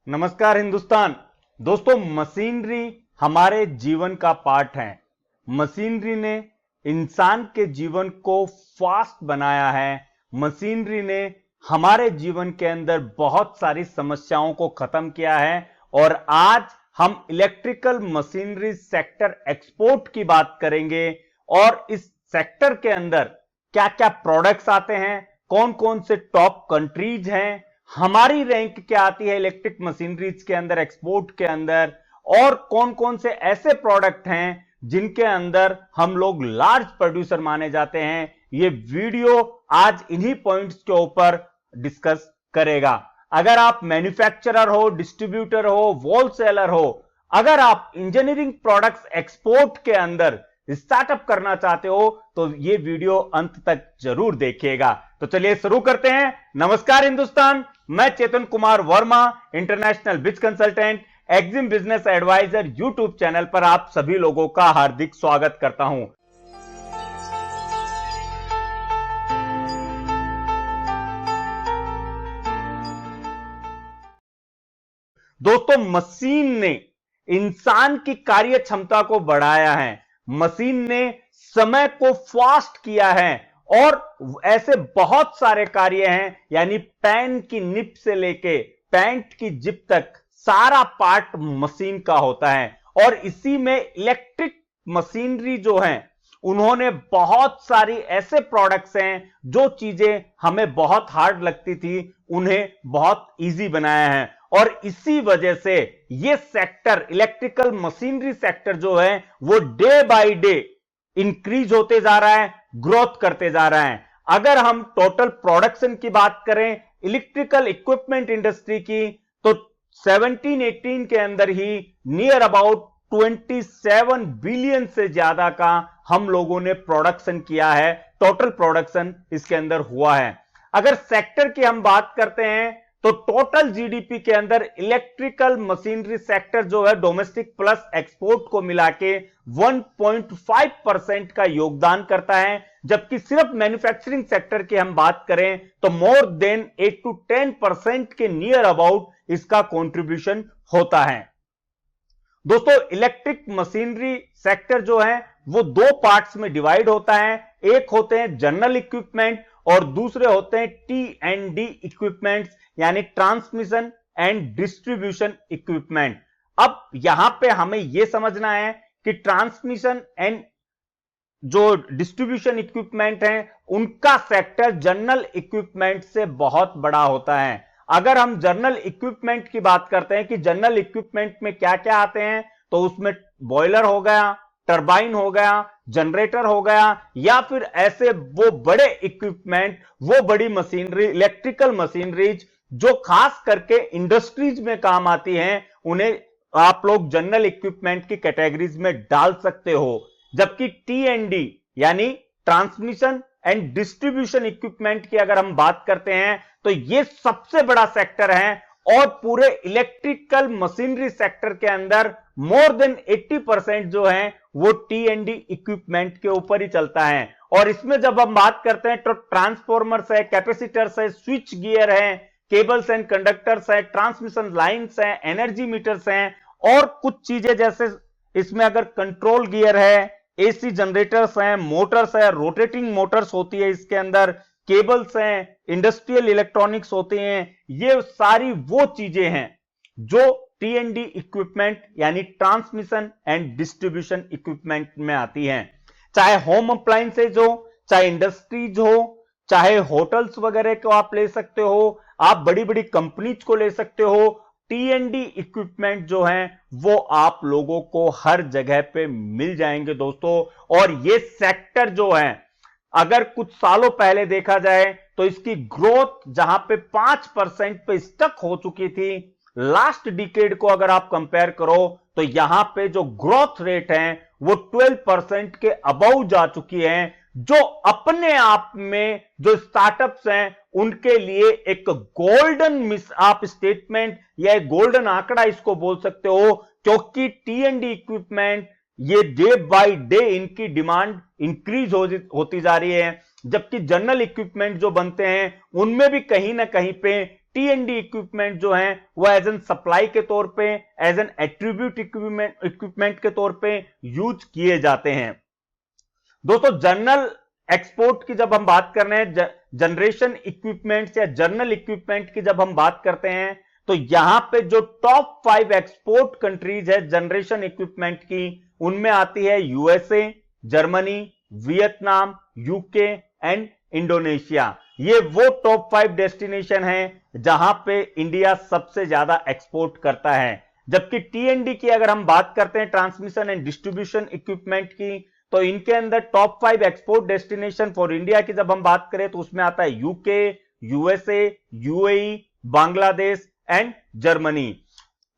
नमस्कार हिंदुस्तान। दोस्तों, मशीनरी हमारे जीवन का पार्ट है। मशीनरी ने इंसान के जीवन को फास्ट बनाया है। मशीनरी ने हमारे जीवन के अंदर बहुत सारी समस्याओं को खत्म किया है और आज हम इलेक्ट्रिकल मशीनरी सेक्टर एक्सपोर्ट की बात करेंगे और इस सेक्टर के अंदर क्या क्या प्रोडक्ट्स आते हैं, कौन कौन से टॉप कंट्रीज हैं, हमारी रैंक क्या आती है इलेक्ट्रिक मशीनरीज के अंदर, एक्सपोर्ट के अंदर, और कौन कौन से ऐसे प्रोडक्ट हैं जिनके अंदर हम लोग लार्ज प्रोड्यूसर माने जाते हैं। ये वीडियो आज इन्हीं पॉइंट्स के ऊपर डिस्कस करेगा। अगर आप मैन्युफैक्चरर हो, डिस्ट्रीब्यूटर हो, होलसेलर हो, अगर आप इंजीनियरिंग प्रोडक्ट्स एक्सपोर्ट के अंदर स्टार्टअप करना चाहते हो तो ये वीडियो अंत तक जरूर देखिएगा। तो चलिए शुरू करते हैं। नमस्कार हिंदुस्तान, मैं Chetan Kumar Verma, international biz consultant, EXIM business advisor YouTube channel पर आप सभी लोगों का हार्दिक स्वागत करता हूं। दोस्तों, मशीन ने इंसान की कार्य क्षमता को बढ़ाया है। मशीन ने समय को फास्ट किया है और ऐसे बहुत सारे कार्य हैं, यानी पेन की निब से लेके पैंट की जिप तक सारा पार्ट मशीन का होता है। और इसी में इलेक्ट्रिक मशीनरी जो है उन्होंने बहुत सारी ऐसे प्रोडक्ट्स हैं जो चीजें हमें बहुत हार्ड लगती थी उन्हें बहुत इजी बनाया है। और इसी वजह से ये सेक्टर, इलेक्ट्रिकल मशीनरी सेक्टर जो है वो डे बाय डे इंक्रीज होते जा रहा है, ग्रोथ करते जा रहा है। अगर हम टोटल प्रोडक्शन की बात करें इलेक्ट्रिकल इक्विपमेंट इंडस्ट्री की, तो 17-18 के अंदर ही नियर अबाउट 27 बिलियन से ज्यादा का हम लोगों ने प्रोडक्शन किया है। टोटल प्रोडक्शन इसके अंदर हुआ है। अगर सेक्टर की हम बात करते हैं तो टोटल जीडीपी के अंदर इलेक्ट्रिकल मशीनरी सेक्टर जो है डोमेस्टिक प्लस एक्सपोर्ट को मिला के 1.5% का योगदान करता है, जबकि सिर्फ मैन्युफैक्चरिंग सेक्टर की हम बात करें तो मोर देन 8 to 10% के नियर अबाउट इसका कंट्रीब्यूशन होता है। दोस्तों, इलेक्ट्रिक मशीनरी सेक्टर जो है वो दो पार्ट्स में डिवाइड होता है। एक होते हैं जनरल इक्विपमेंट और दूसरे होते हैं T&D इक्विपमेंट्स, यानी ट्रांसमिशन एंड डिस्ट्रीब्यूशन इक्विपमेंट। अब यहां पे हमें यह समझना है कि ट्रांसमिशन एंड जो डिस्ट्रीब्यूशन इक्विपमेंट है उनका सेक्टर जनरल इक्विपमेंट से बहुत बड़ा होता है। अगर हम जनरल इक्विपमेंट की बात करते हैं कि जनरल इक्विपमेंट में क्या क्या आते हैं, तो उसमें बॉयलर हो गया, टरबाइन हो गया, जनरेटर हो गया, या फिर ऐसे वो बड़े इक्विपमेंट, वो बड़ी मशीनरी, इलेक्ट्रिकल मशीनरीज जो खास करके इंडस्ट्रीज में काम आती हैं, उन्हें आप लोग जनरल इक्विपमेंट की कैटेगरीज में डाल सकते हो। जबकि T&D यानी ट्रांसमिशन एंड डिस्ट्रीब्यूशन इक्विपमेंट की अगर हम बात करते हैं तो यह सबसे बड़ा सेक्टर है और पूरे इलेक्ट्रिकल मशीनरी सेक्टर के अंदर मोर देन 80% जो है वो T&D इक्विपमेंट के ऊपर ही चलता है। और इसमें जब हम बात करते हैं तो ट्रांसफॉर्मर्स है, कैपेसिटर्स है, स्विच गियर है, केबल्स एंड कंडक्टर्स है, ट्रांसमिशन लाइन्स है, एनर्जी मीटर्स हैं, और कुछ चीजें जैसे इसमें अगर कंट्रोल गियर है, एसी जनरेटर्स हैं, मोटर्स है, रोटेटिंग मोटर्स होती है इसके अंदर, केबल्स हैं, इंडस्ट्रियल इलेक्ट्रॉनिक्स होते हैं। ये सारी वो चीजें हैं जो T&D इक्विपमेंट यानी ट्रांसमिशन एंड डिस्ट्रीब्यूशन इक्विपमेंट में आती हैं। चाहे होम अप्लायंसेज हो, चाहे इंडस्ट्रीज हो, चाहे होटल्स वगैरह को आप ले सकते हो, आप बड़ी बड़ी कंपनीज को ले सकते हो। T&D इक्विपमेंट जो हैं वो आप लोगों को हर जगह पे मिल जाएंगे दोस्तों। और ये सेक्टर जो है अगर कुछ सालों पहले देखा जाए तो इसकी ग्रोथ जहां पे 5% पे स्टक हो चुकी थी, लास्ट डिकेड को अगर आप कंपेयर करो तो यहां पे जो ग्रोथ रेट है वो 12% के अबव जा चुकी है, जो अपने आप में जो स्टार्टअप्स हैं उनके लिए एक गोल्डन मिस आप स्टेटमेंट या एक गोल्डन आंकड़ा इसको बोल सकते हो, क्योंकि T&D इक्विपमेंट ये डे बाय डे इनकी डिमांड इंक्रीज होती जा रही है। जबकि जनरल इक्विपमेंट जो बनते हैं उनमें भी कहीं ना कहीं पे टी&डी इक्विपमेंट जो हैं वो एज एन सप्लाई के तौर पे, एज एन एट्रीब्यूट इक्विपमेंट के तौर पे यूज किए जाते हैं। दोस्तों जनरल एक्सपोर्ट की जब हम बात कर रहे हैं, जनरेशन इक्विपमेंट या जर्नल इक्विपमेंट की जब हम बात करते हैं, तो यहां पे जो टॉप 5 एक्सपोर्ट कंट्रीज है जनरेशन इक्विपमेंट की, उनमें आती है USA, Germany, Vietnam, UK and Indonesia. ये वो टॉप 5 डेस्टिनेशन हैं जहां पे इंडिया सबसे ज्यादा एक्सपोर्ट करता है। जबकि टी&डी की अगर हम बात करते हैं, ट्रांसमिशन एंड डिस्ट्रीब्यूशन इक्विपमेंट की, तो इनके अंदर top 5 export destination for India की जब हम बात करें तो उसमें आता है UK, USA, UAE, Bangladesh and Germany.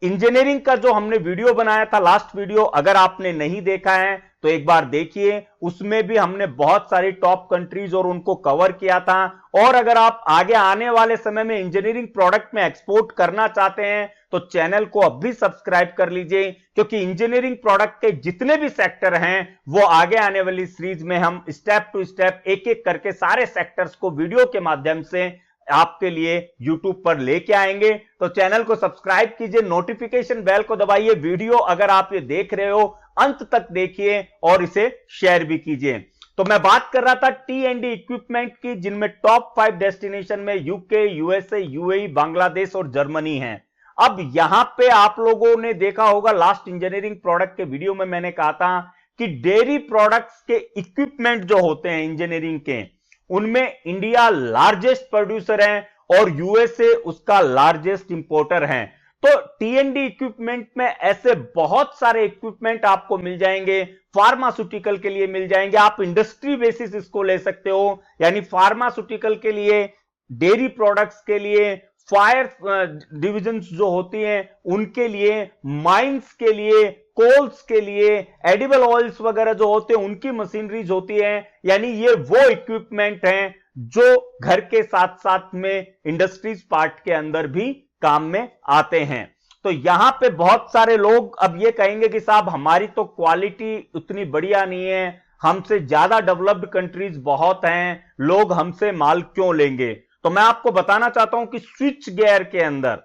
Engineering का जो हमने वीडियो बनाया था, लास्ट वीडियो, अगर आपने नहीं देखा है तो एक बार देखिए, उसमें भी हमने बहुत सारी टॉप कंट्रीज और उनको कवर किया था। और अगर आप आगे आने वाले समय में इंजीनियरिंग प्रोडक्ट में एक्सपोर्ट करना चाहते हैं तो चैनल को अब भी सब्सक्राइब कर लीजिए, क्योंकि इंजीनियरिंग प्रोडक्ट के जितने भी सेक्टर हैं वो आगे आने वाली सीरीज में हम स्टेप टू स्टेप एक एक करके सारे सेक्टर्स को वीडियो के माध्यम से आपके लिए YouTube पर लेके आएंगे। तो चैनल को सब्सक्राइब कीजिए, नोटिफिकेशन बेल को दबाइए, वीडियो अगर आप ये देख रहे हो अंत तक देखिए और इसे शेयर भी कीजिए। तो मैं बात कर रहा था टी&डी इक्विपमेंट की, जिनमें टॉप 5 डेस्टिनेशन में यूके, यूएसए, यूएई, बांग्लादेश और जर्मनी है। अब यहां पे आप लोगों ने देखा होगा, लास्ट इंजीनियरिंग प्रोडक्ट के वीडियो में मैंने कहा था कि डेयरी प्रोडक्ट्स के इक्विपमेंट जो होते हैं इंजीनियरिंग के, उनमें इंडिया लार्जेस्ट प्रोड्यूसर है और यूएसए उसका लार्जेस्ट इंपोर्टर है। तो टी&डी इक्विपमेंट में ऐसे बहुत सारे इक्विपमेंट आपको मिल जाएंगे, फार्मास्यूटिकल के लिए मिल जाएंगे, आप इंडस्ट्री बेसिस इसको ले सकते हो, यानी फार्मास्यूटिकल के लिए, डेयरी प्रोडक्ट्स के लिए, फायर डिविजन्स जो होती हैं उनके लिए, माइंस के लिए, कोल्स के लिए, एडिबल ऑयल्स वगैरह जो होते हैं उनकी मशीनरीज होती है। यानी ये वो इक्विपमेंट हैं जो घर के साथ साथ में इंडस्ट्रीज पार्ट के अंदर भी काम में आते हैं। तो यहां पे बहुत सारे लोग अब ये कहेंगे कि साहब हमारी तो क्वालिटी उतनी बढ़िया नहीं है, हमसे ज्यादा डेवलप्ड कंट्रीज बहुत हैं, लोग हमसे माल क्यों लेंगे। तो मैं आपको बताना चाहता हूं कि स्विच गियर के अंदर,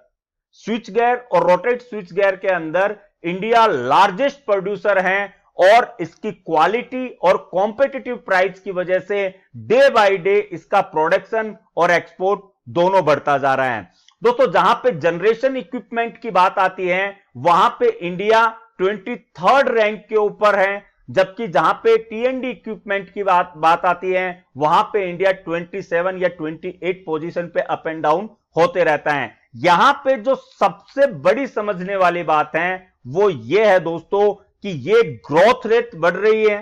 स्विच गियर और रोटेट स्विच गियर के अंदर इंडिया लार्जेस्ट प्रोड्यूसर है और इसकी क्वालिटी और कॉम्पिटिटिव प्राइस की वजह से डे बाय डे इसका प्रोडक्शन और एक्सपोर्ट दोनों बढ़ता जा रहा है। दोस्तों जहां पे जनरेशन इक्विपमेंट की बात आती है वहां पे इंडिया 23rd रैंक के ऊपर है, जबकि जहां पे टी&डी इक्विपमेंट की बात आती है वहां पे इंडिया 27 या 28 पोजीशन पे अप एंड डाउन होते रहता है। यहां पे जो सबसे बड़ी समझने वाली बात है वो ये है दोस्तों कि ये ग्रोथ रेट बढ़ रही है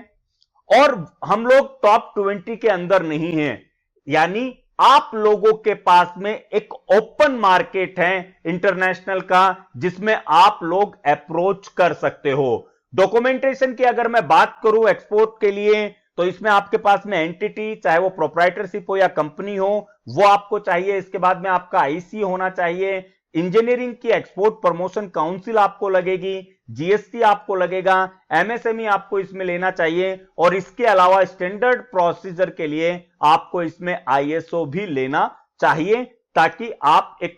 और हम लोग टॉप 20 के अंदर नहीं हैं, यानी आप लोगों के पास में एक ओपन मार्केट है इंटरनेशनल का जिसमें आप लोग अप्रोच कर सकते हो। डॉक्यूमेंटेशन की अगर मैं बात करूं एक्सपोर्ट के लिए, तो इसमें आपके पास में एंटिटी, चाहे वो प्रोप्राइटरशिप हो या कंपनी हो, वो आपको चाहिए। इसके बाद में आपका आईसी होना चाहिए। इंजीनियरिंग की एक्सपोर्ट प्रमोशन काउंसिल आपको लगेगी, जीएसटी आपको लगेगा, एमएसएमई आपको इसमें लेना चाहिए और इसके अलावा स्टैंडर्ड प्रोसीजर के लिए आपको इसमें आईएसओ भी लेना चाहिए, ताकि आप एक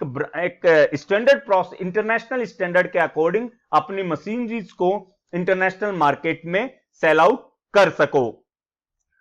स्टैंडर्ड इंटरनेशनल स्टैंडर्ड के अकॉर्डिंग अपनी मशीनरीज को इंटरनेशनल मार्केट में सेल आउट कर सको।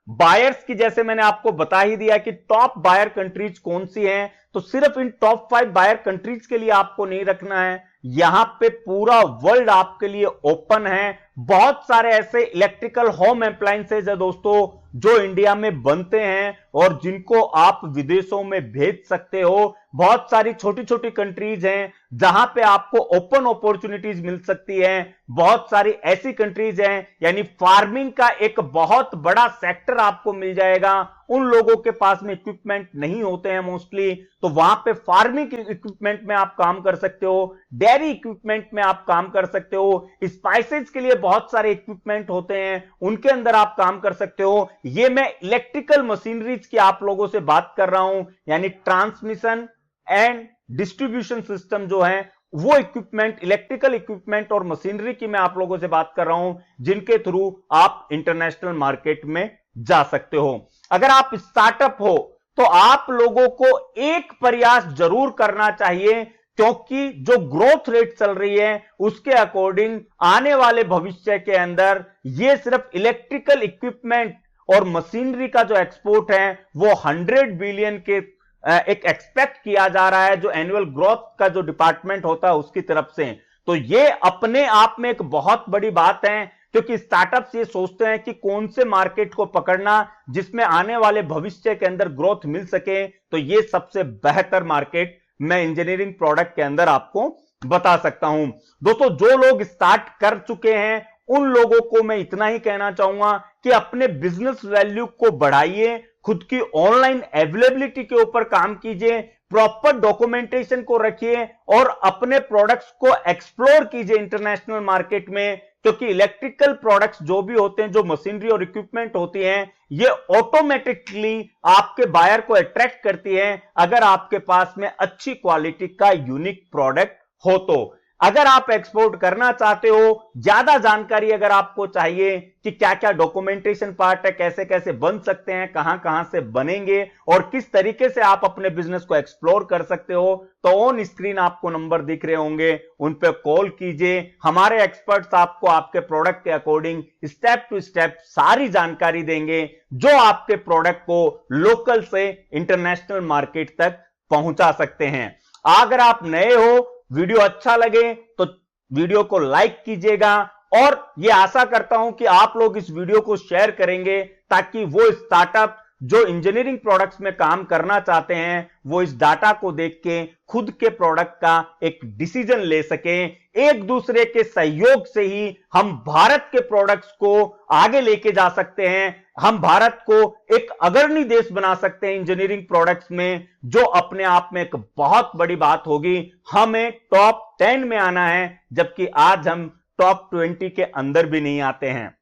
बायर्स की जैसे मैंने आपको बता ही दिया कि टॉप बायर कंट्रीज कौन सी हैं, तो सिर्फ इन टॉप 5 बायर कंट्रीज के लिए आपको नहीं रखना है, यहां पे पूरा वर्ल्ड आपके लिए ओपन है। बहुत सारे ऐसे इलेक्ट्रिकल होम अप्लायंसेज है दोस्तों जो इंडिया में बनते हैं और जिनको आप विदेशों में भेज सकते हो। बहुत सारी छोटी छोटी कंट्रीज हैं जहां पे आपको ओपन अपॉर्चुनिटीज मिल सकती है। बहुत सारी ऐसी कंट्रीज हैं, यानी फार्मिंग का एक बहुत बड़ा सेक्टर आपको मिल जाएगा। उन लोगों के पास में इक्विपमेंट नहीं होते हैं मोस्टली, तो वहां पे फार्मिंग इक्विपमेंट में आप काम कर सकते हो, डेयरी इक्विपमेंट में आप काम कर सकते हो, स्पाइसेज के लिए बहुत सारे इक्विपमेंट होते हैं उनके अंदर आप काम कर सकते हो। ये मैं इलेक्ट्रिकल मशीनरीज की आप लोगों से बात कर रहा हूं, यानी ट्रांसमिशन एंड डिस्ट्रीब्यूशन सिस्टम जो है वो इक्विपमेंट, इलेक्ट्रिकल इक्विपमेंट और मशीनरी की मैं आप लोगों से बात कर रहा हूं, जिनके थ्रू आप इंटरनेशनल मार्केट में जा सकते हो। अगर आप स्टार्टअप हो तो आप लोगों को एक प्रयास जरूर करना चाहिए, क्योंकि जो ग्रोथ रेट चल रही है उसके अकॉर्डिंग आने वाले भविष्य के अंदर ये सिर्फ इलेक्ट्रिकल इक्विपमेंट और मशीनरी का जो एक्सपोर्ट है वो 100 बिलियन के एक एक्सपेक्ट किया जा रहा है, जो एनुअल ग्रोथ का जो डिपार्टमेंट होता है उसकी तरफ से। तो ये अपने आप में एक बहुत बड़ी बात है, क्योंकि स्टार्टअप्स ये सोचते हैं कि कौन से मार्केट को पकड़ना जिसमें आने वाले भविष्य के अंदर ग्रोथ मिल सके। तो ये सबसे बेहतर मार्केट मैं इंजीनियरिंग प्रोडक्ट के अंदर आपको बता सकता हूं। दोस्तों, जो लोग स्टार्ट कर चुके हैं उन लोगों को मैं इतना ही कहना चाहूंगा कि अपने बिजनेस वैल्यू को बढ़ाइए, खुद की ऑनलाइन अवेलेबिलिटी के ऊपर काम कीजिए, प्रॉपर डॉक्यूमेंटेशन को रखिए और अपने प्रोडक्ट्स को एक्सप्लोर कीजिए इंटरनेशनल मार्केट में। क्योंकि इलेक्ट्रिकल प्रोडक्ट्स जो भी होते हैं, जो मशीनरी और इक्विपमेंट होती हैं, ये ऑटोमेटिकली आपके बायर को अट्रैक्ट करती है अगर आपके पास में अच्छी क्वालिटी का यूनिक प्रोडक्ट हो तो। अगर आप एक्सपोर्ट करना चाहते हो, ज्यादा जानकारी अगर आपको चाहिए कि क्या क्या डॉक्यूमेंटेशन पार्ट है, कैसे कैसे बन सकते हैं, कहां कहां से बनेंगे और किस तरीके से आप अपने बिजनेस को एक्सप्लोर कर सकते हो, तो ऑन स्क्रीन आपको नंबर दिख रहे होंगे, उन पे कॉल कीजिए। हमारे एक्सपर्ट्स आपको आपके प्रोडक्ट के अकॉर्डिंग स्टेप टू स्टेप सारी जानकारी देंगे, जो आपके प्रोडक्ट को लोकल से इंटरनेशनल मार्केट तक पहुंचा सकते हैं। अगर आप नए हो, वीडियो अच्छा लगे तो वीडियो को लाइक कीजिएगा और यह आशा करता हूं कि आप लोग इस वीडियो को शेयर करेंगे, ताकि वो स्टार्टअप जो इंजीनियरिंग प्रोडक्ट्स में काम करना चाहते हैं वो इस डाटा को देख के खुद के प्रोडक्ट का एक डिसीजन ले सके। एक दूसरे के सहयोग से ही हम भारत के प्रोडक्ट्स को आगे लेके जा सकते हैं, हम भारत को एक अग्रणी देश बना सकते हैं इंजीनियरिंग प्रोडक्ट्स में, जो अपने आप में एक बहुत बड़ी बात होगी। हमें टॉप 10 में आना है, जबकि आज हम टॉप 20 के अंदर भी नहीं आते हैं।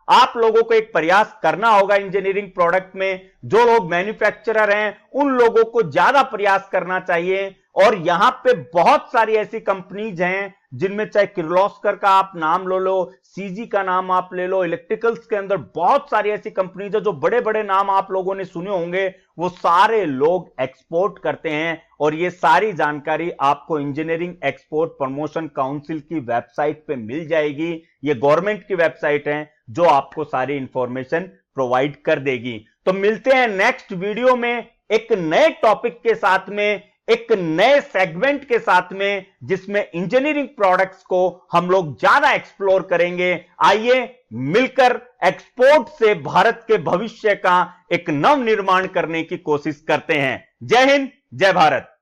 आप लोगों को एक प्रयास करना होगा इंजीनियरिंग प्रोडक्ट में। जो लोग मैन्युफैक्चरर हैं उन लोगों को ज्यादा प्रयास करना चाहिए, और यहां पे बहुत सारी ऐसी कंपनीज हैं जिनमें चाहे किर्लोस्कर का आप नाम लो, सीजी का नाम आप ले लो, इलेक्ट्रिकल्स के अंदर बहुत सारी ऐसी कंपनीज है जो बड़े बड़े नाम आप लोगों ने सुने होंगे, वो सारे लोग एक्सपोर्ट करते हैं। और ये सारी जानकारी आपको इंजीनियरिंग एक्सपोर्ट प्रमोशन काउंसिल की वेबसाइट पे मिल जाएगी। ये गवर्नमेंट की वेबसाइट है जो आपको सारी इंफॉर्मेशन प्रोवाइड कर देगी। तो मिलते हैं नेक्स्ट वीडियो में एक नए टॉपिक के साथ में, एक नए सेगमेंट के साथ में, जिसमें इंजीनियरिंग प्रोडक्ट्स को हम लोग ज्यादा एक्सप्लोर करेंगे। आइए मिलकर एक्सपोर्ट से भारत के भविष्य का एक नव निर्माण करने की कोशिश करते हैं। जय हिंद, जय भारत।